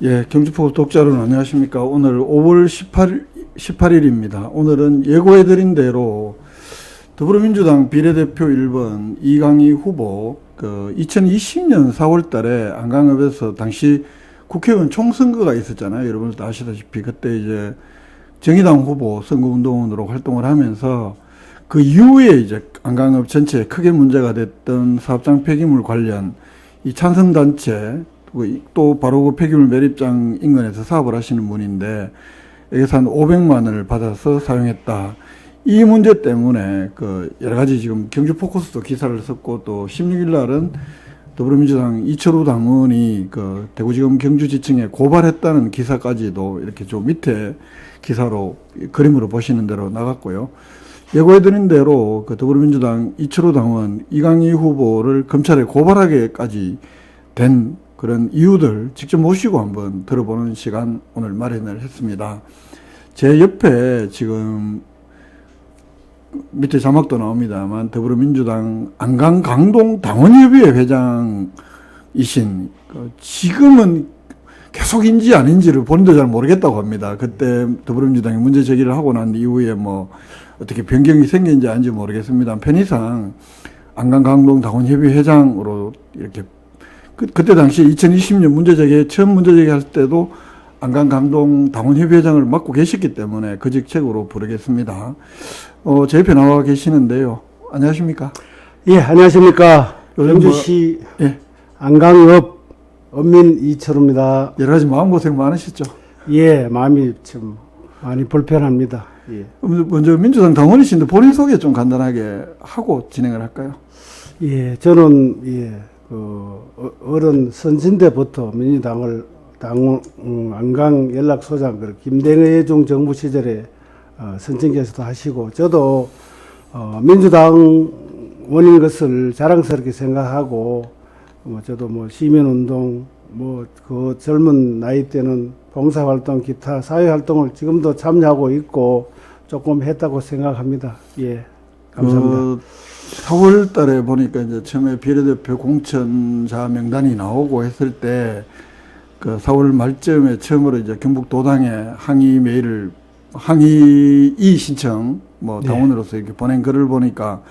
예, 경주포 독자 여러분 안녕하십니까. 오늘 5월 18일입니다. 오늘은 예고해드린 대로 더불어민주당 비례대표 1번 이강희 후보 2020년 4월 달에 안강읍에서 당시 국회의원 총선거가 있었잖아요. 여러분도 아시다시피 그때 이제 정의당 후보 선거운동원으로 활동을 하면서 그 이후에 이제 안강읍 전체에 크게 문제가 됐던 사업장 폐기물 관련 이 찬성단체 또 바로 그 폐기물 매립장 인근에서 사업을 하시는 분인데 여기서 한 500만 원을 받아서 사용했다. 이 문제 때문에 여러 가지 지금 경주 포커스도 기사를 썼고 또 16일 날은 더불어민주당 이철우 당원이 대구지검 경주지청에 고발했다는 기사까지도 이렇게 좀 밑에 기사로 그림으로 보시는 대로 나갔고요. 예고해드린 대로 더불어민주당 이철우 당원 이강희 후보를 검찰에 고발하게까지 된 그런 이유들 직접 모시고 한번 들어보는 시간 오늘 마련을 했습니다. 제 옆에 지금 밑에 자막도 나옵니다만 더불어민주당 안강 강동 당원협의회 회장이신 지금은 계속인지 아닌지를 본인도 잘 모르겠다고 합니다. 그때 더불어민주당이 문제 제기를 하고 난 이후에 뭐 어떻게 변경이 생긴지 아닌지 모르겠습니다. 편의상 안강 강동 당원협의회 회장으로 이렇게 그때 당시 2020년 처음 문제 제기할 때도 안강 강동 당원협의회장을 맡고 계셨기 때문에 그 직책으로 부르겠습니다. 제 옆에 나와 계시는데요. 안녕하십니까? 예, 안녕하십니까? 경주시 예. 안강읍 엄민 이철우입니다. 여러 가지 마음고생 많으셨죠? 예, 마음이 좀 많이 불편합니다. 예. 먼저 민주당 당원이신데 본인 소개 좀 간단하게 하고 진행을 할까요? 예, 저는 어른 선진대부터 민주당을 안강 연락소장 김대중 정부 시절에 선진계에서도 하시고 저도 민주당원인 것을 자랑스럽게 생각하고 저도 시민운동 그 젊은 나이 때는 봉사활동 기타 사회활동을 지금도 참여하고 있고 조금 했다고 생각합니다. 예, 감사합니다. 4월 달에 보니까 이제 처음에 비례대표 공천자 명단이 나오고 했을 때 4월 말쯤에 처음으로 이제 경북도당에 항의 신청 당원으로서 이렇게 보낸 글을 보니까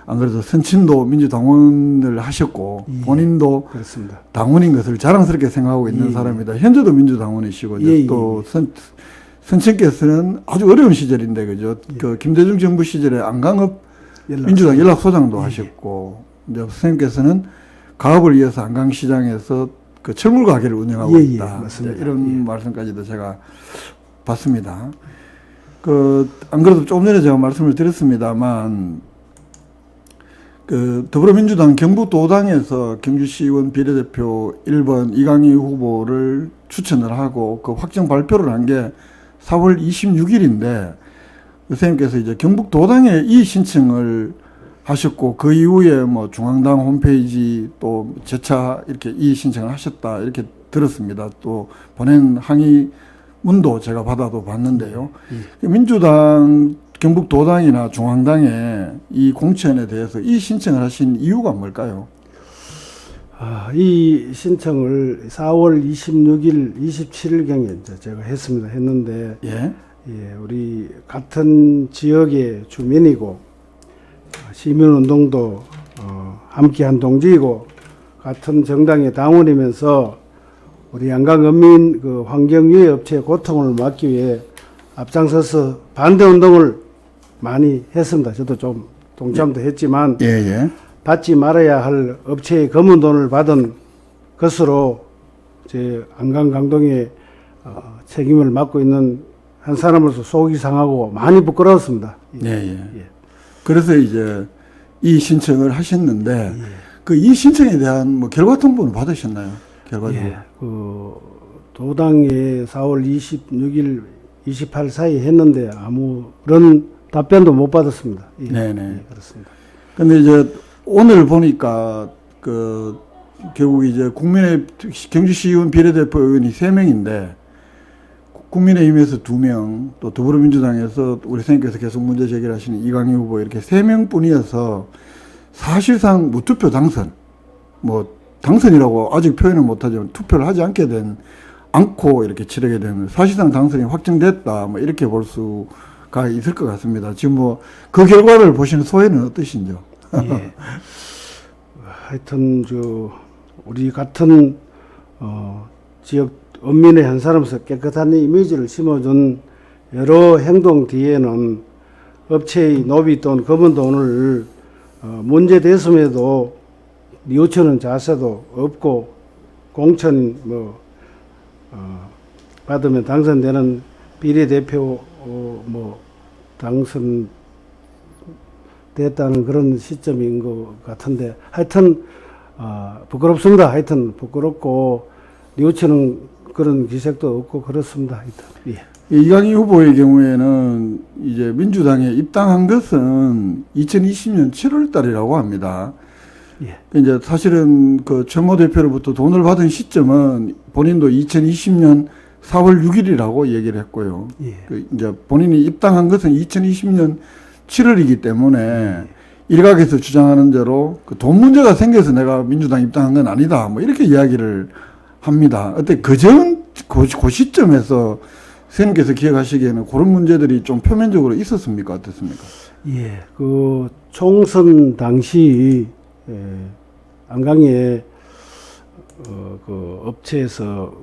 안 그래도 선친도 민주당원을 하셨고 본인도 그렇습니다. 당원인 것을 자랑스럽게 생각하고 있는 사람이다. 현재도 민주당원이시고 또 선친께서는 아주 어려운 시절인데 그죠? 김대중 정부 시절에 안강읍 민주당 연락소장도 하셨고 이제 선생님께서는 가업을 위해서 안강시장에서 철물 가게를 운영하고 있다. 이런 말씀까지도 제가 봤습니다. 안 그래도 조금 전에 제가 말씀을 드렸습니다만 더불어민주당 경북도당에서 경주시의원 비례대표 1번 이강희 후보를 추천을 하고 확정 발표를 한 게 4월 26일인데 선생님께서 이제 경북도당에 이 신청을 하셨고 그 이후에 중앙당 홈페이지 또 재차 이렇게 이 신청을 하셨다 이렇게 들었습니다. 또 보낸 항의문도 제가 받아도 봤는데요. 민주당 경북도당이나 중앙당에 이 공천에 대해서 이 신청을 하신 이유가 뭘까요? 이 신청을 4월 26일, 27일경에 제가 했는데 예, 우리 같은 지역의 주민이고 시민운동도 함께한 동지이고 같은 정당의 당원이면서 우리 안강읍민 환경유해 업체의 고통을 막기 위해 앞장서서 반대운동을 많이 했습니다. 저도 좀 동참도 했지만 받지 말아야 할 업체의 검은 돈을 받은 것으로 제 안강 강동의 책임을 맡고 있는 한 사람으로서 속이 상하고 많이 부끄러웠습니다. 그래서 이제 이 신청을 하셨는데 이 신청에 대한 결과 통보는 받으셨나요? 도당에 4월 26일, 28일 사이 했는데 아무런 답변도 못 받았습니다. 그렇습니다. 근데 이제 오늘 보니까 결국 이제 경주시의원 비례대표 의원이 3명인데 국민의힘에서 2명, 또 더불어민주당에서 우리 선생님께서 계속 문제 제기를 하시는 이강희 후보 이렇게 3명뿐이어서 사실상 무투표 당선, 당선이라고 아직 표현을 못하지만 투표를 하지 않게 된 않고 이렇게 치르게 되는 사실상 당선이 확정됐다 뭐 이렇게 볼 수가 있을 것 같습니다. 지금 뭐 그 결과를 보시는 소회는 어떠신지요? 예. 하여튼 우리 같은 지역 언민의 한 사람으로서 깨끗한 이미지를 심어준 여러 행동 뒤에는 업체의 노비 돈, 검은 돈을 문제 됐음에도 뉘우치는 자세도 없고 공천 받으면 당선되는 비례대표 당선됐다는 그런 시점인 것 같은데 하여튼 부끄럽습니다. 하여튼 부끄럽고 뉘우치는 그런 기색도 없고 그렇습니다. 하여튼 예. 이강희 후보의 경우에는 이제 민주당에 입당한 것은 2020년 7월 달이라고 합니다. 예. 이제 사실은 그 최모 대표로부터 돈을 받은 시점은 본인도 2020년 4월 6일이라고 얘기를 했고요. 예. 그 이제 본인이 입당한 것은 2020년 7월이기 때문에 일각에서 주장하는 대로 그 돈 문제가 생겨서 내가 민주당 입당한 건 아니다. 뭐 이렇게 이야기를 합니다. 어때 그 시점에서 선생님께서 기억하시기에는 그런 문제들이 좀 표면적으로 있었습니까? 어떻습니까? 예, 그 총선 당시 안강에 그 업체에서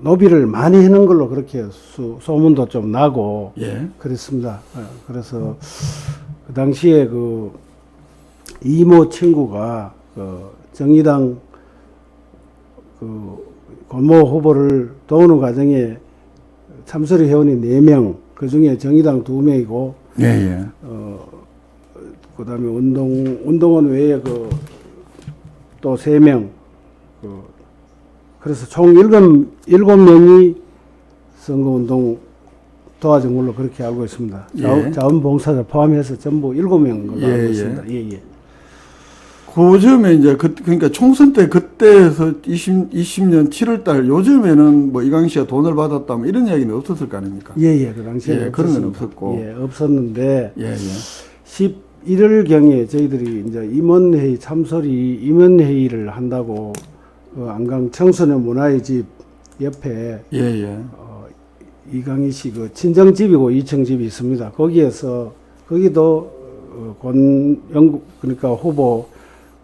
노비를 많이 해놓은 걸로 그렇게 소문도 좀 나고 예. 그랬습니다. 그래서 그 당시에 그 이모 친구가 그 정의당 그 권모 후보를 도우는 과정에 참설이 회원이 4명, 그 중에 정의당 2명이고, 예, 예. 그 다음에 운동원 외에 또 3명, 그래서 총 7명이 선거운동 도와준 걸로 그렇게 알고 있습니다. 예. 자원봉사자 포함해서 전부 7명 걸로 알고 있습니다. 예, 예. 그쯤에 이제 그러니까 총선 때 그때에서 20년 7월 달 요즘에는 뭐 이강희 씨가 돈을 받았다 뭐 이런 이야기는 없었을 거 아닙니까? 예, 예. 그 당시에 그런 건 없었고. 예, 없었는데. 예, 예. 11월경에 저희들이 이제 임원회의 참설이 임원회의를 한다고 안강 청소년 문화의 집 옆에 예, 예. 이강희 씨 그 친정집이고 2층 집이 있습니다. 거기도 그러니까 후보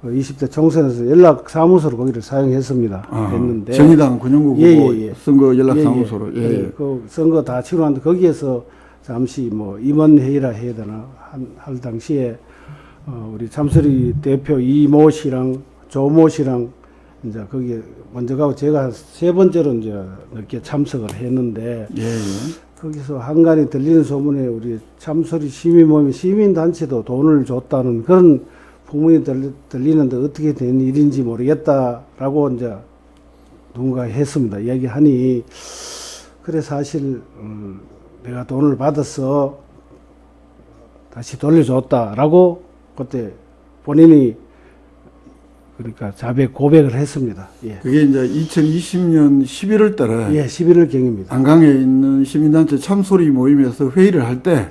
20대 총선에서 연락 사무소로 거기를 사용했습니다. 했는데 정의당 군영구 후보 선거 연락 사무소로. 예, 예. 그 선거 다 치르는데 거기에서 잠시 뭐 임원회의라 해야 되나 할 당시에 우리 참설이 대표 이모 씨랑 조모 씨랑 이제 거기에 먼저 가고 제가 3번째로 이제 늦게 참석을 했는데 예, 예. 거기서 한간에 들리는 소문에 우리 참설이 시민모임 시민단체도 돈을 줬다는 그런 소문이 들리는데 어떻게 된 일인지 모르겠다라고 이제 누군가 했습니다. 이야기하니 그래 사실 내가 돈을 받아서 다시 돌려줬다라고 그때 본인이 그러니까 자백 고백을 했습니다. 예. 그게 이제 2020년 11월 달에 예, 11월경입니다. 안강에 있는 시민단체 참소리 모임에서 회의를 할 때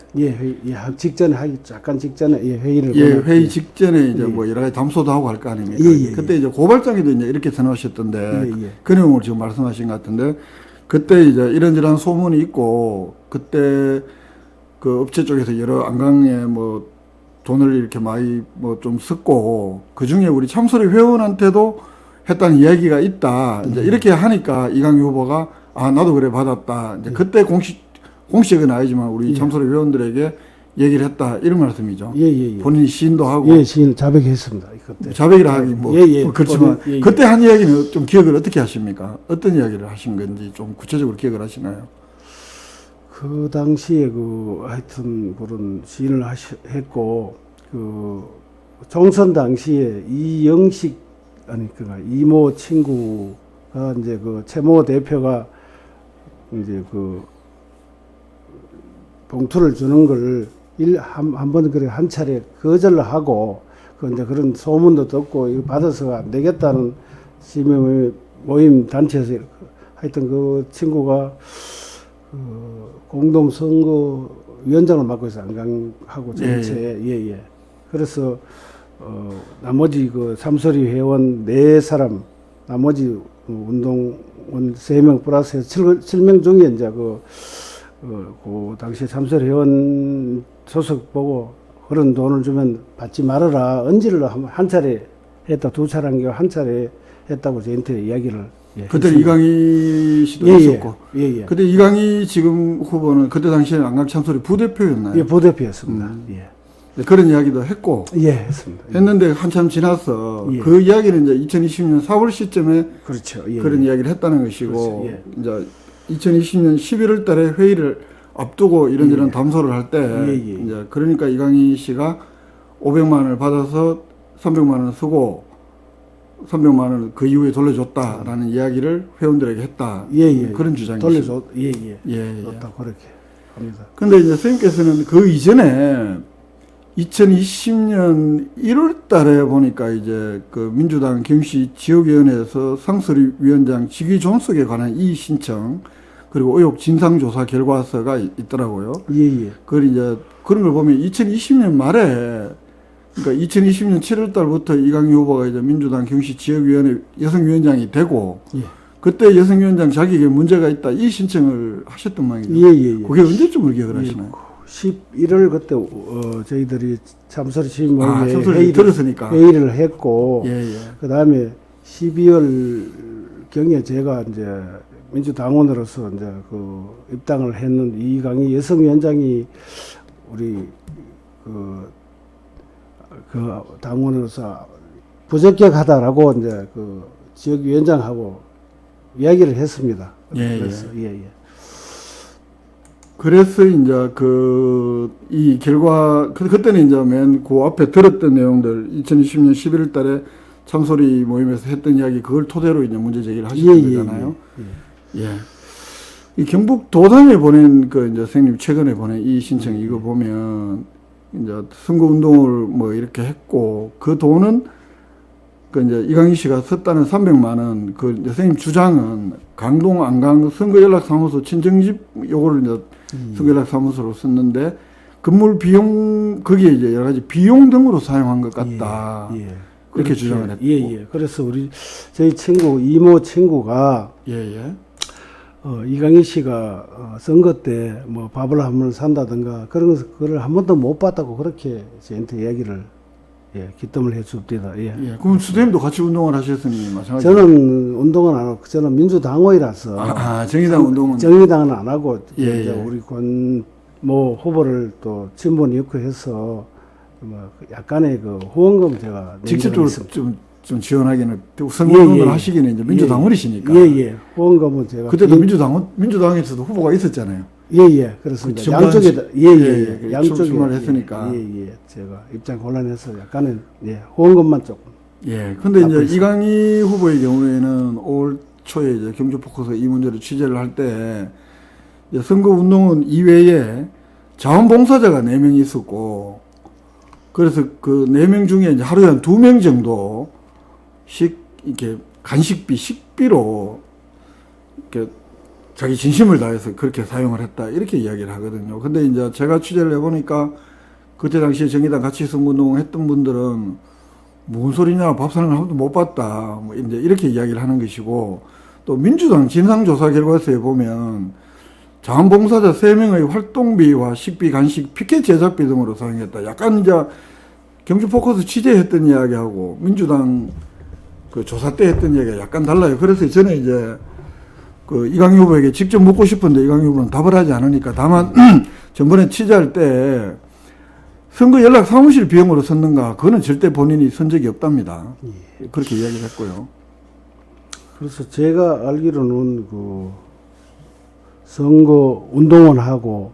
약간 직전에 회의를 회의 직전에 이제 뭐 여러 가지 담소도 하고 할 거 아닙니까? 그때 이제 고발장에도 이제 이렇게 써놓으셨던데 그 내용을 지금 말씀하신 것 같은데 그때 이제 이런저런 소문이 있고 그때 그 업체 쪽에서 여러 안강에 뭐 돈을 이렇게 많이 뭐 좀 썼고 그 중에 우리 참소리 회원한테도 했다는 이야기가 있다. 이제 이렇게 하니까 이강희 후보가 나도 그래 받았다. 이제 그때 공식은 아니지만 우리 참소리 회원들에게 얘기를 했다 이런 말씀이죠. 본인이 시인도 하고. 시인 자백했습니다. 그때. 자백이라 하기 뭐 그렇지만 그때 한 이야기는 좀 기억을 어떻게 하십니까? 어떤 이야기를 하신 건지 좀 구체적으로 기억을 하시나요? 그 당시에 하여튼 그런 시인을 했고 총선 당시에 그러니까 이모 친구가 이제 최모 대표가 이제 봉투를 주는 걸 한 번 그래 한 차례 거절을 하고 이제 그런 소문도 듣고 이거 받아서 안 되겠다는 시민 모임 단체에서 하여튼 그 친구가 공동선거위원장을 맡고 있어 안강하고 전체 그래서 나머지 참소리 회원 4사람 나머지 운동 3명 플러스 7명 중에 이제 그 당시 참설 회원 소속 보고 그런 돈을 주면 받지 말아라. 언지를 한 차례 했다. 2차례 한 차례 했다고 저한테 이야기를 그때 했습니다. 이강희 씨도 예, 있었고. 예. 그때 이강희 지금 후보는 그때 당시에는 안강참소리 부대표였나요? 예, 부대표였습니다. 예. 네, 그런 이야기도 했고. 예, 했습니다. 했는데 한참 지나서 예. 그 이야기는 이제 2020년 4월 시점에 그렇죠. 예, 그런 이야기를 했다는 것이고 그렇죠. 예. 이제 2020년 11월 달에 회의를 앞두고 이런저런 담소를 할 때 이제 그러니까 이강희 씨가 500만 원을 받아서 300만 원을 쓰고 300만 원을 그 이후에 돌려줬다라는 이야기를 회원들에게 했다. 그런 주장이죠. 돌려줬. 줬다 그렇게 합니다. 근데 이제 선생님께서는 그 이전에 2020년 1월 달에 보니까 이제 그 민주당 경시 지역위원회에서 상설위 위원장 직위 존속에 관한 이의 신청 그리고 의혹 진상조사 결과서가 있더라고요. 그걸 이제 그런 걸 보면 2020년 말에 그러니까 2020년 7월 달부터 이강희 후보가 이제 민주당 경시 지역위원회 여성위원장이 되고 그때 여성위원장 자격에 문제가 있다 이 신청을 하셨던 모양이죠. 그게 언제쯤을 기억을 하시나요? 11월 그때 저희들이 참설 시민모임에 회의를 했고 그 다음에 12월 경에 제가 이제 민주당원으로서 이제 그 입당을 했는 이강희 여성위원장이 우리 그 당원으로서 부적격하다라고 이제 그 지역위원장하고 이야기를 했습니다. 그래서 이제 이 결과 그때는 이제 맨 그 앞에 들었던 내용들 2020년 11월 달에 참소리 모임에서 했던 이야기 그걸 토대로 이제 문제 제기를 하셨던 거잖아요. 이 경북 도당에 보낸 그 이제 선생님 최근에 보낸 이 신청 이거 보면 이제 선거 운동을 뭐 이렇게 했고 그 돈은 그 이제 이강희 씨가 썼다는 300만 원 그 이제 선생님 주장은 강동 안강 선거연락사무소 친정집 요거를 이제 선거연락사무소로 썼는데 건물 비용 거기에 이제 여러 가지 비용 등으로 사용한 것 같다. 그렇게 주장을 했고. 그래서 저희 친구 이모 친구가 이강희 씨가 선거 때 뭐 밥을 한 번 산다든가 그런 거를 한 번도 못 봤다고 그렇게 저한테 이야기를 기뜸을 해줍니다. 그럼 수대님도 같이 운동을 하셨으니 마찬가지. 저는 운동은 안 하고 저는 민주당원이라서 정의당 운동은 정의당은 안 하고 우리 권 후보를 또 친분 있고 해서 뭐 약간의 그 후원금 제가 직접적으로 좀 지원하기는 선거운동을 하시기는 이제 민주당원이시니까. 후원금은 제가 그때도 민주당에서도 후보가 있었잖아요. 그렇습니다. 양쪽에다 양쪽에 출마를 했으니까. 제가 입장 곤란해서 약간은 후원금만 조금. 근데 이제 이강희 후보의 경우에는 5월 초에 이제 경주 포커스 이 문제를 취재를 할 때 선거 운동은 이외에 자원봉사자가 4명이 있었고 그래서 그 4명 중에 이제 하루에 한 2명 정도씩 이렇게 간식비, 식비로 이렇게 자기 진심을 다해서 그렇게 사용을 했다. 이렇게 이야기를 하거든요. 근데 이제 제가 취재를 해보니까 그때 당시에 정의당 같이 선거운동 했던 분들은 무슨 소리냐, 밥 사는 걸 한 번도 못 봤다. 뭐 이제 이렇게 이야기를 하는 것이고 또 민주당 진상조사 결과서에 보면 자원봉사자 3명의 활동비와 식비, 간식, 피켓 제작비 등으로 사용했다. 약간 이제 경주 포커스 취재했던 이야기하고 민주당 그 조사 때 했던 이야기가 약간 달라요. 그래서 저는 이제 그 이강희 후보에게 직접 묻고 싶은데 이강희 후보는 답을 하지 않으니까 다만 전번에 취재할 때 선거 연락 사무실 비용으로 썼는가 그거는 절대 본인이 쓴 적이 없답니다. 그렇게 이야기를 했고요. 그래서 제가 알기로는 그 선거 운동원하고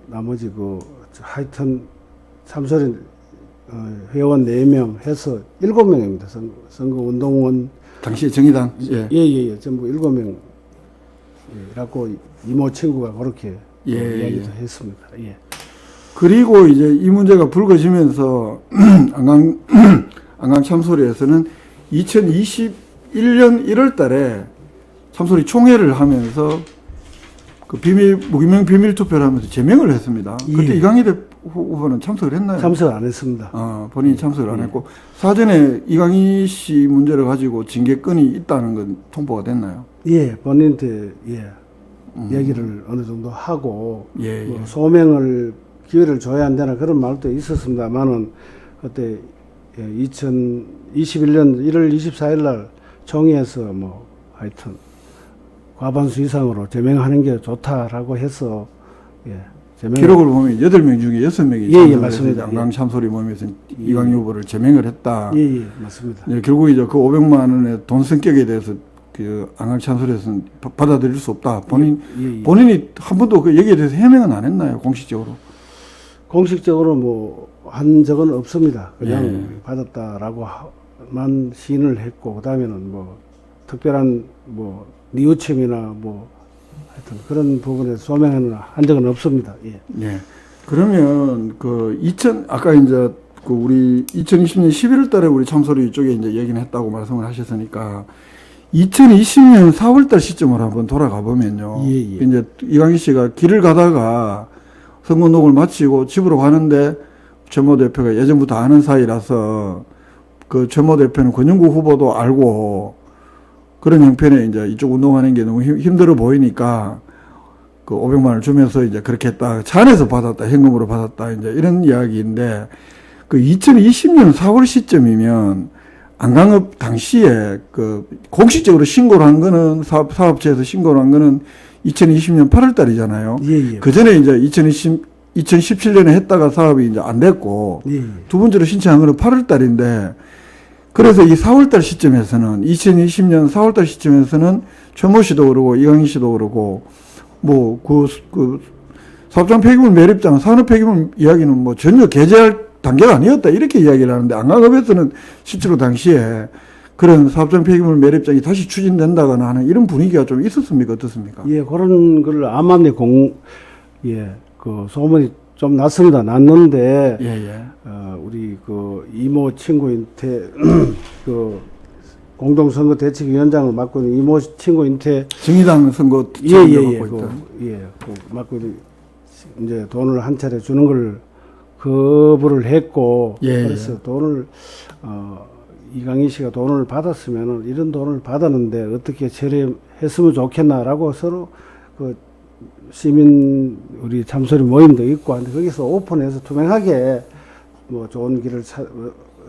나머지 하여튼 참설인 회원 4명 해서 7명입니다. 선거 운동원 당시에 정의당 전부 7명이라고 이모 친구가 그렇게 이야기도 했습니다. 그리고 이제 이 문제가 불거지면서 안강 참소리에서는 2021년 1월 달에 참소리 총회를 하면서 그 무기명 비밀 투표를 하면서 제명을 했습니다. 그때 이강희 후보는 참석을 했나요? 참석 안 했습니다. 본인이 참석을 안 했고 사전에 이강희 씨 문제를 가지고 징계권이 있다는 건 통보가 됐나요? 예, 본인한테 얘기를 어느 정도 하고 예, 뭐 소명을 기회를 줘야 한다는 그런 말도 있었습니다만은 그때 2021년 1월 24일 날 총회에서 뭐 하여튼 과반수 이상으로 제명하는 게 좋다라고 해서 기록을 보면 8명 중에 6명이 예, 맞습니다. 양강 참소리 모임에서 이강희 후보를 제명을 했다. 예, 맞습니다. 결국 이제 그 500만 원의 돈 성격에 대해서 그 양강 참소리에서는 받아들일 수 없다. 본인이 한 번도 그 얘기에 대해서 해명은 안 했나요, 공식적으로? 공식적으로 뭐 한 적은 없습니다. 그냥 받았다라고만 시인을 했고 그다음에는 뭐 특별한 뭐 뉘우침이나 뭐 하여튼 그런 부분에 소명하는 한 적은 없습니다. 예. 그러면 아까 이제 그 우리 2020년 11월 달에 우리 참소리 쪽에 이제 얘기는 했다고 말씀을 하셨으니까 2020년 4월 달 시점으로 한번 돌아가 보면요. 이제 이강희 씨가 길을 가다가 선거운동을 마치고 집으로 가는데 최모 대표가 예전부터 아는 사이라서 그 최모 대표는 권영구 후보도 알고 그런 형편에 이제 이쪽 운동하는 게 너무 힘들어 보이니까 그 500만 원을 주면서 이제 그렇게 했다. 차 안에서 받았다. 현금으로 받았다. 이제 이런 이야기인데 그 2020년 4월 시점이면 안강업 당시에 그 공식적으로 신고를 한 거는 사업체에서 신고를 한 거는 2020년 8월 달이잖아요. 그 전에 이제 2017년에 했다가 사업이 이제 안 됐고 두 번째로 신청한 거는 8월 달인데 그래서 이 4월 달 시점에서는 2020년 4월 달 시점에서는 최모 씨도 그러고 이강희 씨도 그러고 뭐 그 사업장 폐기물 매립장 산업 폐기물 이야기는 뭐 전혀 게재할 단계가 아니었다 이렇게 이야기를 하는데 안강업에서는 실제로 당시에 그런 사업장 폐기물 매립장이 다시 추진된다거나 하는 이런 분위기가 좀 있었습니까? 어떻습니까? 예, 그런 걸 암암리 그 소문이 좀 났습니다. 났는데, 우리 그 이모 친구인테, 그 공동선거 대책위원장을 맡고 있는 이모 친구인테 정의당 선거 맡고 있는 이제 돈을 한 차례 주는 걸 거부를 했고, 그래서 돈을, 이강희 씨가 돈을 받았으면은 이런 돈을 받았는데 어떻게 처리했으면 좋겠나라고 서로 그 시민 우리 참소리 모임도 있고 한데 거기서 오픈해서 투명하게 뭐 좋은 길을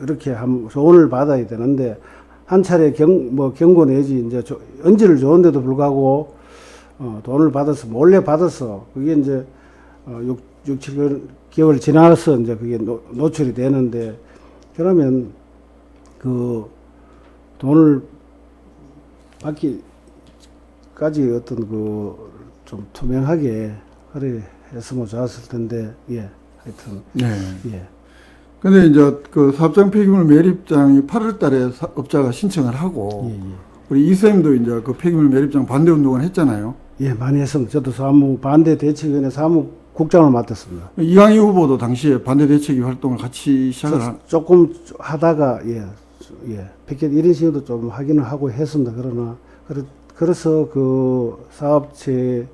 이렇게 조언을 받아야 되는데 한 차례 경고 내지 이제 언지를 줬는데도 불구하고 돈을 받아서 몰래 받아서 그게 이제 6, 7개월 지나서 이제 그게 노출이 되는데 그러면 그 돈을 받기까지 어떤 그 좀 투명하게 그래 했으면 좋았을 텐데 하여튼 근데 이제 그 사업장 폐기물 매립장이 8월 달에 업자가 신청을 하고 우리 이쌤도 이제 그 폐기물 매립장 반대 운동을 했잖아요. 많이 했습니다. 저도 반대 대책위원회 사무국장을 맡았습니다. 이강희 후보도 당시에 반대 대책위 활동을 같이 시작을 조금 하다가 피켓 이런 식으로 좀 확인을 하고 했습니다. 그러나 그래서 그 사업체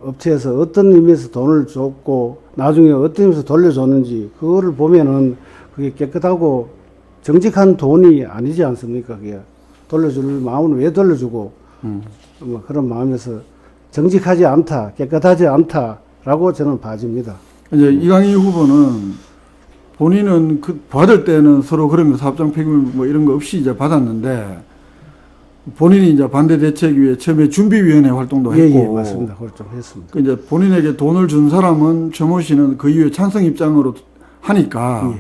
업체에서 어떤 의미에서 돈을 줬고 나중에 어떤 의미에서 돌려줬는지 그거를 보면은 그게 깨끗하고 정직한 돈이 아니지 않습니까? 그게 돌려줄 마음은 왜 돌려주고 뭐 그런 마음에서 정직하지 않다, 깨끗하지 않다라고 저는 봐집니다. 이제 이강희 후보는 본인은 받을 때는 서로 그런 사업장 폐기물 뭐 이런 거 없이 이제 받았는데 본인이 이제 반대대책위에 처음에 준비위원회 활동도 했고. 맞습니다. 그걸 좀 했습니다. 이제 본인에게 돈을 준 사람은 최모 씨는 그 이후에 찬성 입장으로 하니까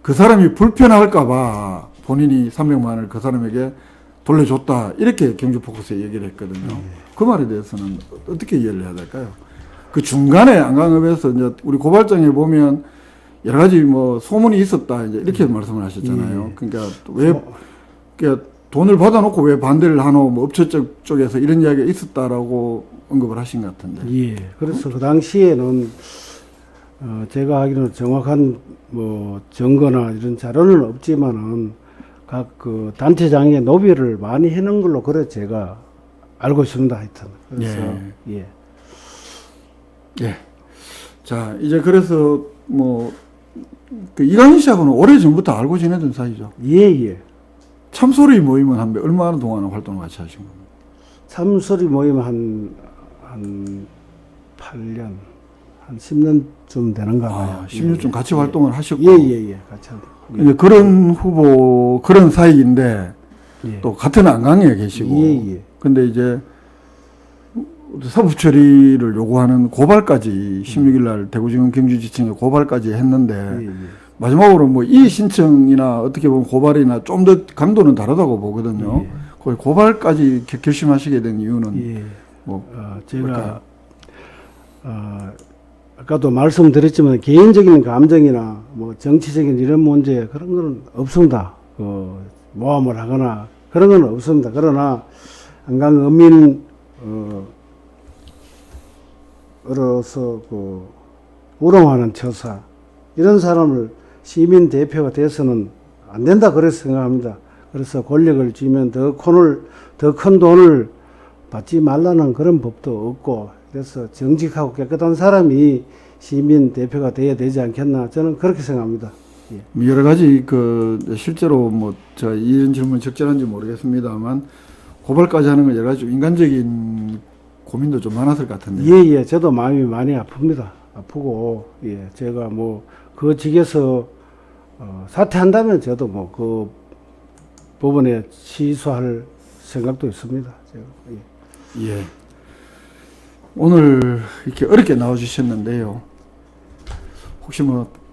그 사람이 불편할까봐 본인이 300만 원을 그 사람에게 돌려줬다. 이렇게 경주포커스에 얘기를 했거든요. 그 말에 대해서는 어떻게 이해를 해야 될까요? 그 중간에 안강업에서 이제 우리 고발장에 보면 여러 가지 뭐 소문이 있었다. 이제 이렇게 말씀을 하셨잖아요. 그러니까 그러니까 돈을 받아놓고 왜 반대를 하노, 뭐 업체 쪽에서 이런 이야기가 있었다라고 언급을 하신 것 같은데. 그래서 그 당시에는, 제가 하기로는 정확한 뭐 증거나 이런 자료는 없지만은 각 그 단체장의 노비를 많이 해놓은 걸로 그래 제가 알고 있습니다. 하여튼. 그래서, 자, 이제 그래서 그 이강인 씨하고는 오래 전부터 알고 지내던 사이죠. 예. 참소리 모임은 얼마나 동안 활동을 같이 하신 겁니까? 참소리 모임 한 8년, 한 10년쯤 되는가 봐요. 10년쯤 같이 활동을 하셨고. 예. 같이 하고. 이제 그런 후보, 그런 사이인데, 예. 또 같은 안강에 계시고. 예. 근데 이제 사법 처리를 요구하는 고발까지 16일 날 대구지검 경주지청에 고발까지 했는데, 예. 마지막으로 뭐 이의 신청이나 어떻게 보면 고발이나 좀 더 강도는 다르다고 보거든요. 예. 거의 고발까지 결심하시게 된 이유는 예. 뭐 제가 아까도 말씀드렸지만 개인적인 감정이나 뭐 정치적인 이런 문제 그런 거는 없습니다. 모함을 하거나 그런 건 없습니다. 그러나 한강 어민으로서 우롱하는 처사 이런 사람을 시민 대표가 돼서는 안 된다 그래서 생각합니다. 그래서 권력을 쥐면 더 큰 돈을 받지 말라는 그런 법도 없고 그래서 정직하고 깨끗한 사람이 시민 대표가 돼야 되지 않겠나 저는 그렇게 생각합니다. 예. 여러 가지 실제로 제가 이런 질문이 적절한지 모르겠습니다만 고발까지 하는 건 여러 가지 좀 인간적인 고민도 좀 많았을 것 같은데. 예. 저도 마음이 많이 아픕니다. 아프고 예. 제가 그 직에서 사퇴한다면 저도 그 법원에 취소할 생각도 있습니다. 제가. 예. 오늘 이렇게 어렵게 나와주셨는데요. 혹시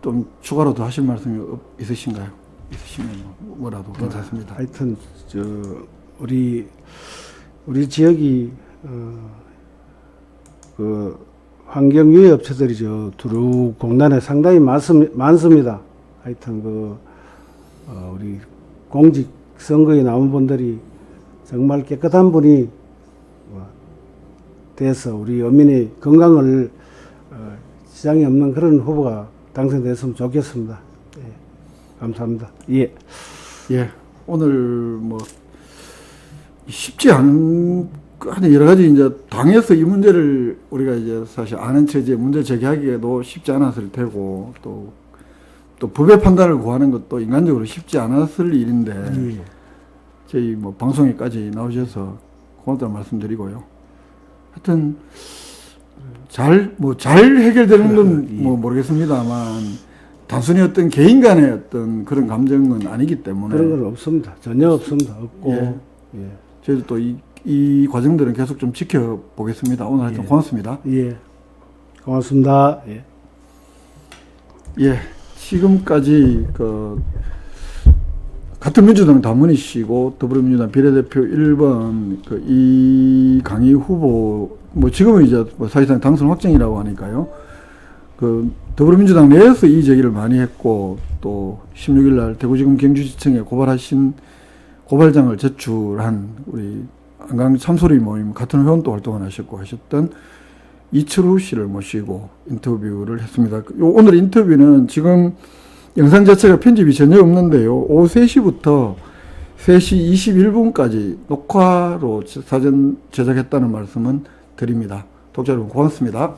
좀 추가로 더 하실 말씀이 있으신가요? 있으시면 뭐라도 괜찮습니다. 하여튼 우리 지역이 그 환경유해 업체들이 두루 공단에 상당히 많습니다. 하여튼 우리 공직 선거에 나온 분들이 정말 깨끗한 분이 돼서 우리 어민의 건강을 지장이 없는 그런 후보가 당선됐으면 좋겠습니다. 예, 감사합니다. 예. 오늘 쉽지 않은 여러 가지 이제 당에서 이 문제를 우리가 이제 사실 아는 체제에 문제 제기하기에도 쉽지 않았을 테고 또 법의 판단을 구하는 것도 인간적으로 쉽지 않았을 일인데 예. 저희 방송에까지 나오셔서 고맙다는 말씀드리고요. 하여튼 잘 해결되는 건 예. 모르겠습니다만 단순히 어떤 개인 간의 어떤 그런 감정은 아니기 때문에 그런 건 없습니다. 전혀 없습니다. 없고 예. 예. 저희도 또 이 과정들은 계속 좀 지켜보겠습니다. 오늘 하여튼 고맙습니다. 예. 고맙습니다. 예. 지금까지 같은 민주당 당원이시고 더불어민주당 비례대표 1번 이강희 후보 지금은 이제 사실상 당선 확정이라고 하니까요. 더불어민주당 내에서 이 제기를 많이 했고 또 16일 날 대구지검 경주지청에 고발장을 제출한 우리 한강 참소리 모임 같은 회원도 활동을 하셨고 하셨던 이철우 씨를 모시고 인터뷰를 했습니다. 오늘 인터뷰는 지금 영상 자체가 편집이 전혀 없는데요. 오후 3시부터 3시 21분까지 녹화로 사전 제작했다는 말씀은 드립니다. 독자 여러분 고맙습니다.